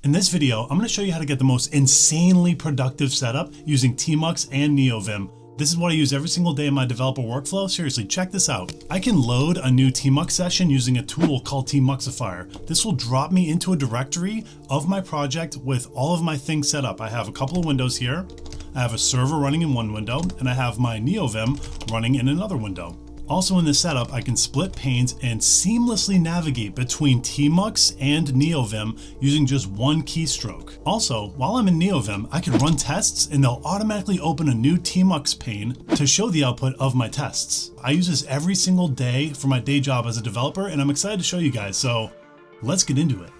In this video, I'm going to show you how to get the most insanely productive setup using Tmux and Neovim. This is what I use every single day in my developer workflow. Seriously, check this out. I can load a new Tmux session using a tool called tmuxifier. This will drop me into a directory of my project with all of my things set up. I have a couple of windows here. I have a server running in one window, and I have my Neovim running in another window. Also in this setup, I can split panes and seamlessly navigate between Tmux and Neovim using just one keystroke. Also, while I'm in Neovim, I can run tests and they'll automatically open a new Tmux pane to show the output of my tests. I use this every single day for my day job as a developer, and I'm excited to show you guys, so let's get into it.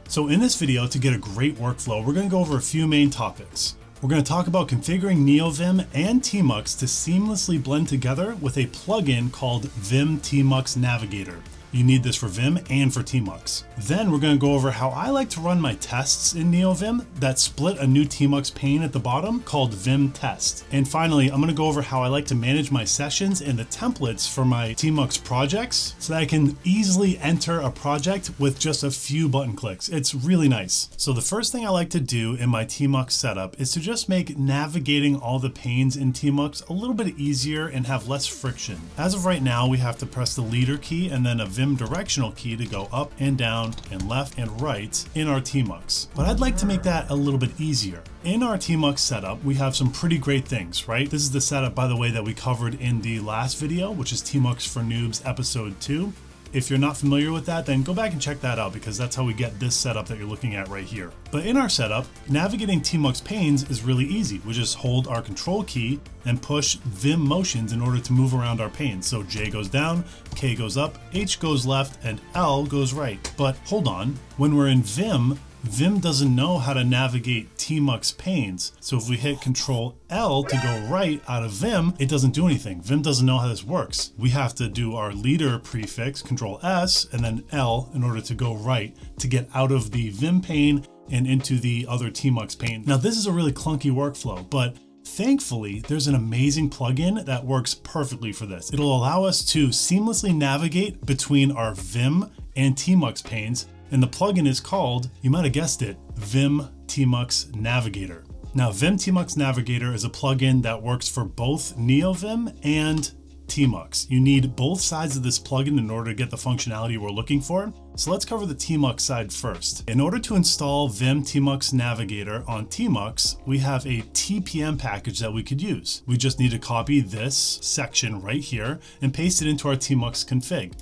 So in this video, to get a great workflow, we're going to go over a few main topics. We're going to talk about configuring Neovim and Tmux to seamlessly blend together with a plugin called vim-tmux navigator. You need this for Vim and for Tmux. Then we're going to go over how I like to run my tests in Neovim that split a new Tmux pane at the bottom called vim-test. And finally, I'm going to go over how I like to manage my sessions and the templates for my Tmux projects so that I can easily enter a project with just a few button clicks. It's really nice. So the first thing I like to do in my Tmux setup is to just make navigating all the panes in Tmux a little bit easier and have less friction. As of right now, we have to press the leader key and then a Vim directional key to go up and down and left and right in our Tmux. But I'd like to make that a little bit easier. In our Tmux setup, we have some pretty great things, right? This is the setup, by the way, that we covered in the last video, which is Tmux for Noobs episode 2. If you're not familiar with that, then go back and check that out because that's how we get this setup that you're looking at right here. But in our setup, navigating Tmux panes is really easy. We just hold our control key and push Vim motions in order to move around our panes. So J goes down, K goes up, H goes left, and L goes right. But hold on, when we're in Vim, Vim doesn't know how to navigate Tmux panes. So if we hit Control L to go right out of Vim, it doesn't do anything. Vim doesn't know how this works. We have to do our leader prefix, Control S, and then L in order to go right to get out of the Vim pane and into the other Tmux pane. Now this is a really clunky workflow, but thankfully, there's an amazing plugin that works perfectly for this. It'll allow us to seamlessly navigate between our Vim and Tmux panes. And the plugin is called, you might have guessed it, vim-tmux navigator. Now, vim-tmux navigator is a plugin that works for both Neovim and Tmux. You need both sides of this plugin in order to get the functionality we're looking for. So let's cover the Tmux side first. In order to install vim-tmux navigator on Tmux, we have a TPM package that we could use. We just need to copy this section right here and paste it into our Tmux config.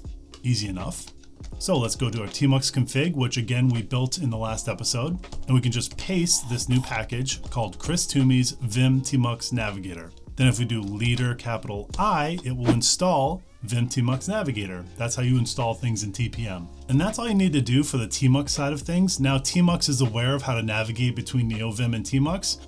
Easy enough. So let's go to our Tmux config, which again, we built in the last episode, and we can just paste this new package called Chris Toomey's vim-tmux navigator. Then if we do leader capital I, it will install vim-tmux navigator. That's how you install things in TPM. And that's all you need to do for the Tmux side of things. Now Tmux is aware of how to navigate between Neovim and Tmux,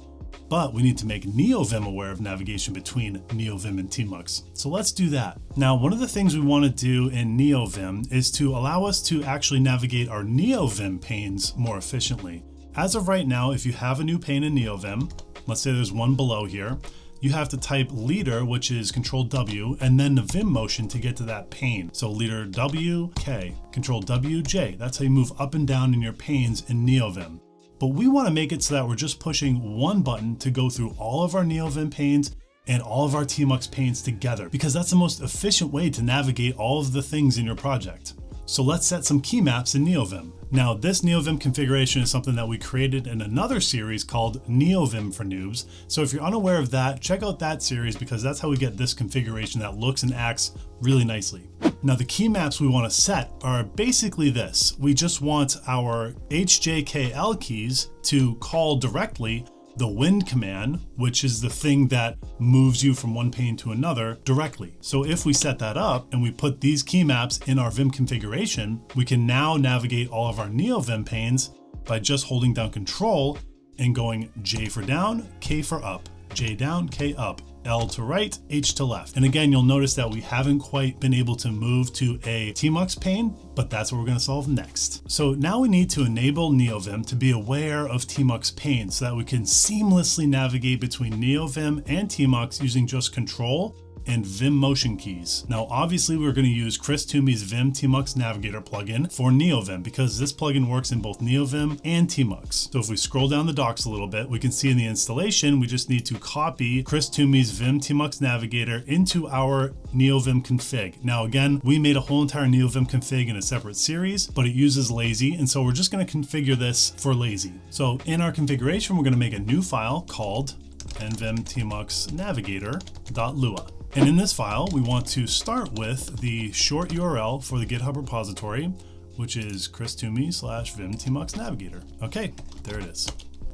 but we need to make Neovim aware of navigation between Neovim and Tmux. So let's do that. Now, one of the things we want to do in Neovim is to allow us to actually navigate our Neovim panes more efficiently. As of right now, if you have a new pane in Neovim, let's say there's one below here, you have to type leader, which is Control W, and then the Vim motion to get to that pane. So leader W, K, Control W, J. That's how you move up and down in your panes in Neovim. But we want to make it so that we're just pushing one button to go through all of our Neovim panes and all of our Tmux panes together, because that's the most efficient way to navigate all of the things in your project. So let's set some key maps in Neovim. Now, this Neovim configuration is something that we created in another series called Neovim for Noobs. So if you're unaware of that, check out that series because that's how we get this configuration that looks and acts really nicely. Now, the key maps we want to set are basically this. We just want our HJKL keys to call directly the wind command, which is the thing that moves you from one pane to another directly. So if we set that up and we put these key maps in our Vim configuration, we can now navigate all of our Neovim panes by just holding down Control and going J for down, K for up, J down, K up, L to right, H to left. And again, you'll notice that we haven't quite been able to move to a Tmux pane, but that's what we're going to solve next. So now we need to enable Neovim to be aware of Tmux pane so that we can seamlessly navigate between Neovim and Tmux using just Control and Vim motion keys. Now, obviously, we're going to use Chris Toomey's Vim Tmux Navigator plugin for Neovim because this plugin works in both Neovim and Tmux. So if we scroll down the docs a little bit, we can see in the installation, we just need to copy Chris Toomey's Vim Tmux Navigator into our Neovim config. Now, again, we made a whole entire Neovim config in a separate series, but it uses lazy. And so we're just going to configure this for lazy. So in our configuration, we're going to make a new file called nvim-tmux-navigator.lua. And in this file, we want to start with the short URL for the GitHub repository, which is christoomey/vim-tmux-navigator. Okay, there it is.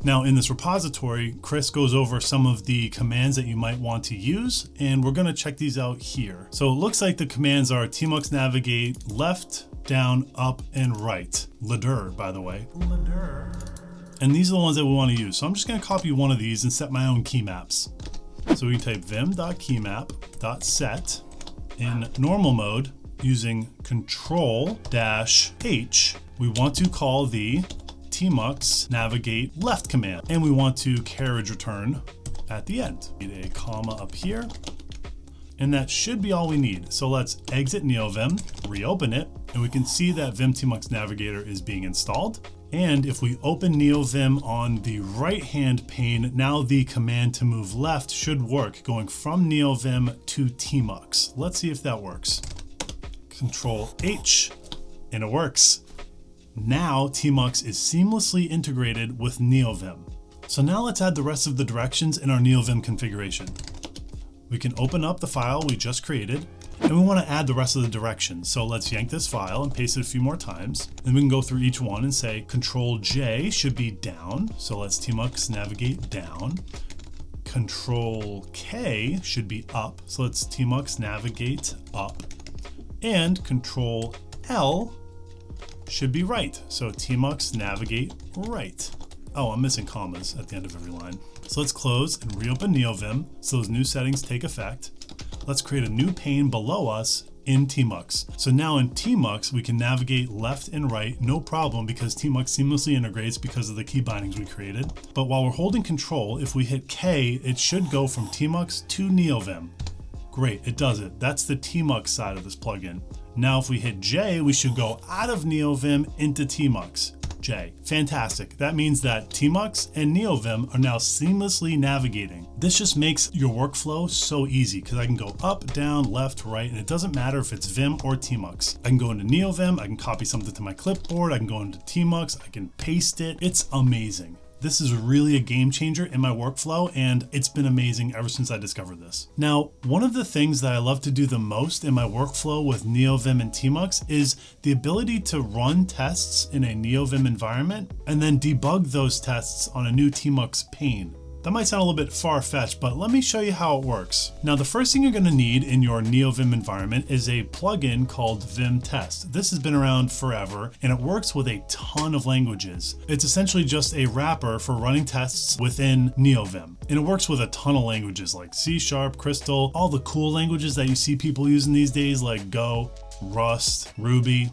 Now in this repository, Chris goes over some of the commands that you might want to use, and we're gonna check these out here. So it looks like the commands are tmux navigate left, down, up, and right. Ladder, by the way. Ladder. And these are the ones that we want to use. So I'm just gonna copy one of these and set my own key maps. So we can type vim.keymap.set in normal mode using Control-H. We want to call the tmux navigate left command, and we want to carriage return at the end. Need a comma up here, and that should be all we need. So let's exit Neovim, reopen it, and we can see that Vim Tmux Navigator is being installed. And if we open Neovim on the right-hand pane, now the command to move left should work, going from Neovim to Tmux. Let's see if that works. Control-H, and it works. Now Tmux is seamlessly integrated with Neovim. So now let's add the rest of the directions in our Neovim configuration. We can open up the file we just created, and we want to add the rest of the directions. So let's yank this file and paste it a few more times. Then we can go through each one and say Control-J should be down. So let's tmux navigate down. Control-K should be up. So let's tmux navigate up. And Control-L should be right. So tmux navigate right. Oh, I'm missing commas at the end of every line. So let's close and reopen Neovim so those new settings take effect. Let's create a new pane below us in Tmux. So now in Tmux, we can navigate left and right, no problem, because Tmux seamlessly integrates because of the key bindings we created. But while we're holding Control, if we hit K, it should go from Tmux to Neovim. Great, it does it. That's the Tmux side of this plugin. Now if we hit J, we should go out of Neovim into Tmux. J. Fantastic. That means that Tmux and Neovim are now seamlessly navigating. This just makes your workflow so easy because I can go up, down, left, right, and it doesn't matter if it's Vim or Tmux. I can go into Neovim, I can copy something to my clipboard, I can go into Tmux, I can paste it. It's amazing. This is really a game changer in my workflow, and it's been amazing ever since I discovered this. Now, one of the things that I love to do the most in my workflow with Neovim and Tmux is the ability to run tests in a Neovim environment and then debug those tests on a new Tmux pane. That might sound a little bit far-fetched, but let me show you how it works. Now, the first thing you're going to need in your Neovim environment is a plugin called vim-test. This has been around forever, and it works with a ton of languages. It's essentially just a wrapper for running tests within Neovim. And it works with a ton of languages like C#, Crystal, all the cool languages that you see people using these days like Go, Rust, Ruby.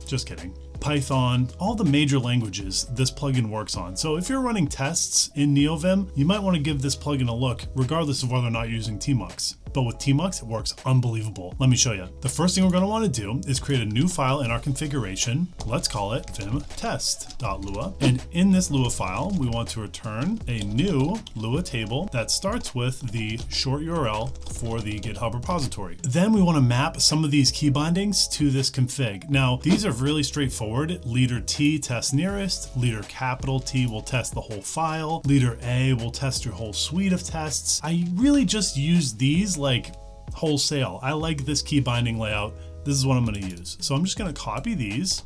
Just kidding. Python, all the major languages this plugin works on. So if you're running tests in Neovim, you might want to give this plugin a look, regardless of whether or not you're using Tmux. But with Tmux, it works unbelievable. Let me show you. The first thing we're going to want to do is create a new file in our configuration. Let's call it vim-test.lua. And in this Lua file, we want to return a new Lua table that starts with the short URL for the GitHub repository. Then we want to map some of these key bindings to this config. Now, these are really straightforward. Leader T tests nearest, leader capital T will test the whole file, leader A will test your whole suite of tests. I really just use these like wholesale. I like this key binding layout. This is what I'm going to use. So I'm just going to copy these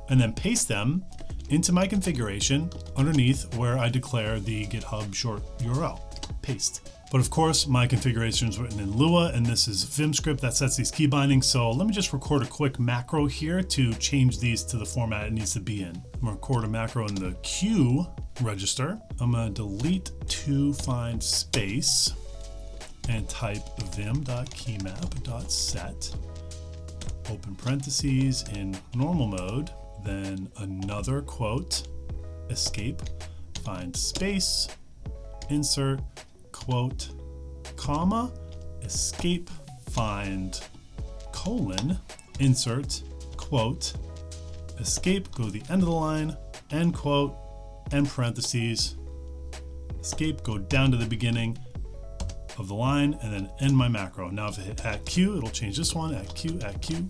and then paste them into my configuration underneath where I declare the GitHub short URL. Paste. But of course, my configuration is written in Lua, and this is Vim script that sets these key bindings. So let me just record a quick macro here to change these to the format it needs to be in. I'm going to record a macro in the queue register. I'm gonna delete to find space and type vim.keymap.set, open parentheses in normal mode, then another quote, escape, find space, insert, quote, comma, escape, find, colon, insert, quote, escape, go to the end of the line, end quote, end parentheses, escape, go down to the beginning of the line, and then end my macro. Now if I hit at Q, it'll change this one, at Q, at Q,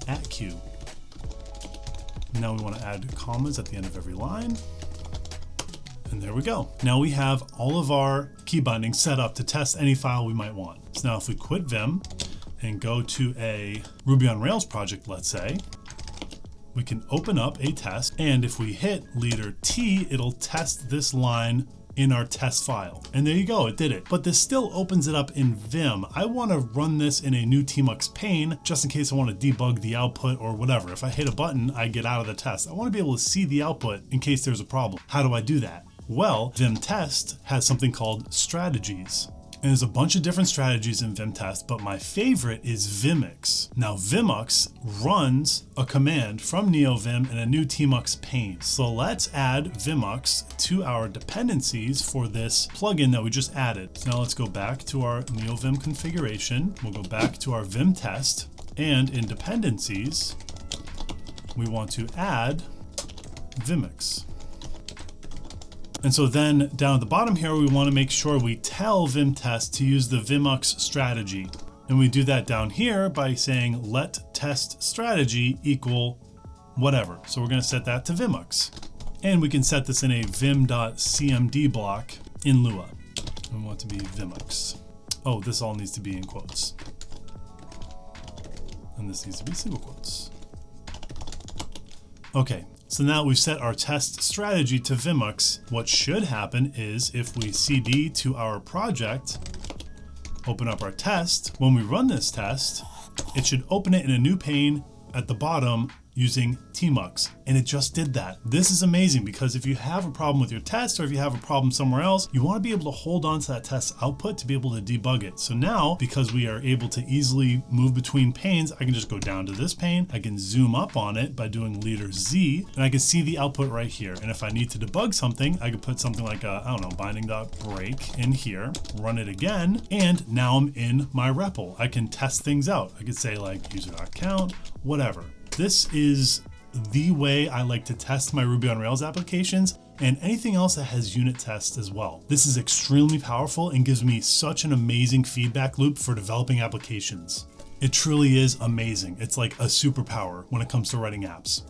at Q. Now we want to add commas at the end of every line. And there we go. Now we have all of our key bindings set up to test any file we might want. So now if we quit Vim and go to a Ruby on Rails project, let's say, we can open up a test, and if we hit leader T, it'll test this line in our test file. And there you go, it did it. But this still opens it up in Vim. I want to run this in a new Tmux pane just in case I want to debug the output or whatever. If I hit a button, I get out of the test. I want to be able to see the output in case there's a problem. How do I do that? Well, vim-test has something called strategies. And there's a bunch of different strategies in vim-test, but my favorite is vimux. Now vimux runs a command from Neovim in a new Tmux pane. So let's add vimux to our dependencies for this plugin that we just added. So now let's go back to our Neovim configuration. We'll go back to our vim-test, and in dependencies, we want to add vimux. And so then down at the bottom here, we want to make sure we tell vim-test to use the vimux strategy. And we do that down here by saying let test strategy equal whatever. So we're going to set that to vimux. And we can set this in a vim.cmd block in Lua. We want it to be vimux. Oh, this all needs to be in quotes. And this needs to be single quotes. Okay. So now we've set our test strategy to vimux. What should happen is if we cd to our project, open up our test, when we run this test, it should open it in a new pane at the bottom using Tmux, and it just did that. This is amazing because if you have a problem with your test or if you have a problem somewhere else, you want to be able to hold on to that test output to be able to debug it. So now, because we are able to easily move between panes, I can just go down to this pane, I can zoom up on it by doing leader Z, and I can see the output right here. And if I need to debug something, I could put something like a, I don't know, binding.break in here, run it again, and now I'm in my REPL. I can test things out. I could say like user.count, whatever. This is the way I like to test my Ruby on Rails applications and anything else that has unit tests as well. This is extremely powerful and gives me such an amazing feedback loop for developing applications. It truly is amazing. It's like a superpower when it comes to writing apps.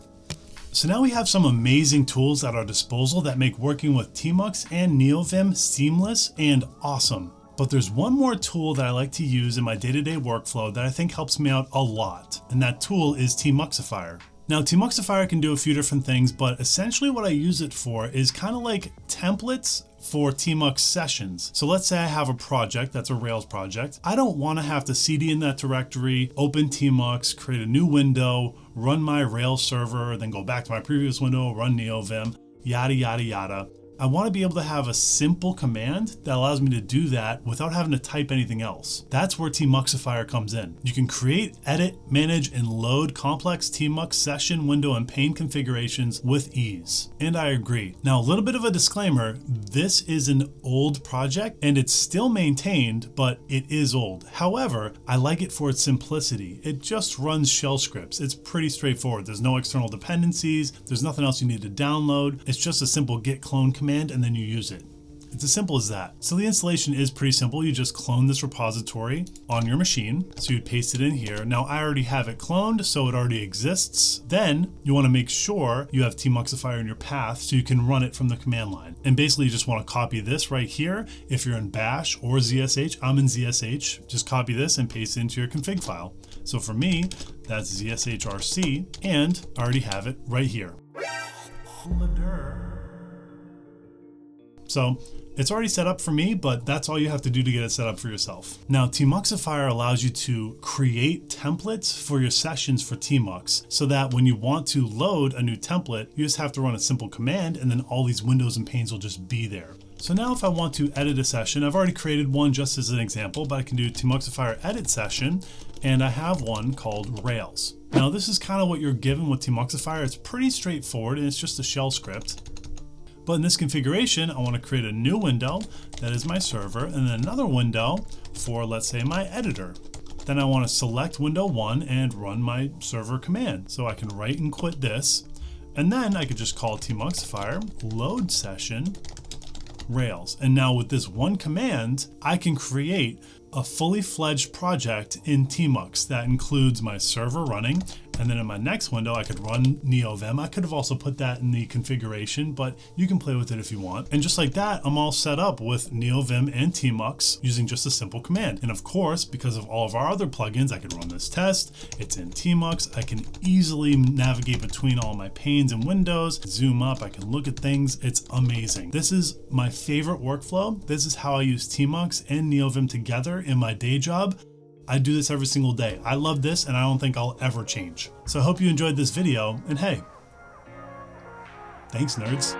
So now we have some amazing tools at our disposal that make working with Tmux and Neovim seamless and awesome. But there's one more tool that I like to use in my day-to-day workflow that I think helps me out a lot, and that tool is tmuxifier. Now, tmuxifier can do a few different things, but essentially what I use it for is kind of like templates for Tmux sessions. So let's say I have a project that's a Rails project. I don't want to have to cd in that directory, open Tmux, create a new window, run my Rails server, then go back to my previous window, run Neovim, yada, yada, yada. I want to be able to have a simple command that allows me to do that without having to type anything else. That's where tmuxifier comes in. You can create, edit, manage, and load complex Tmux session, window, and pane configurations with ease. And I agree. Now, a little bit of a disclaimer, this is an old project and it's still maintained, but it is old. However, I like it for its simplicity. It just runs shell scripts. It's pretty straightforward. There's no external dependencies. There's nothing else you need to download. It's just a simple git clone command and then you use it. It's as simple as that. So the installation is pretty simple. You just clone this repository on your machine. So you'd paste it in here. Now I already have it cloned, so it already exists. Then you want to make sure you have tmuxifier in your path so you can run it from the command line. And basically you just want to copy this right here. If you're in bash or ZSH, I'm in ZSH, just copy this and paste it into your config file. So for me, that's ZSHRC, and I already have it right here. So it's already set up for me, but that's all you have to do to get it set up for yourself. Now, Tmuxifier allows you to create templates for your sessions for Tmux, so that when you want to load a new template, you just have to run a simple command and then all these windows and panes will just be there. So now if I want to edit a session, I've already created one just as an example, but I can do Tmuxifier edit session, and I have one called Rails. Now this is kind of what you're given with Tmuxifier. It's pretty straightforward and it's just a shell script. But in this configuration, I want to create a new window that is my server, and then another window for, let's say, my editor. Then I want to select window 1 and run my server command. So I can write and quit this, and then I could just call Tmuxifier load session Rails. And now with this one command, I can create a fully fledged project in Tmux that includes my server running. And then in my next window, I could run Neovim. I could have also put that in the configuration, but you can play with it if you want. And just like that, I'm all set up with Neovim and Tmux using just a simple command. And of course, because of all of our other plugins, I can run this test. It's in Tmux. I can easily navigate between all my panes and windows, zoom up, I can look at things. It's amazing. This is my favorite workflow. This is how I use Tmux and Neovim together in my day job. I do this every single day. I love this and I don't think I'll ever change. So I hope you enjoyed this video, and hey, thanks nerds.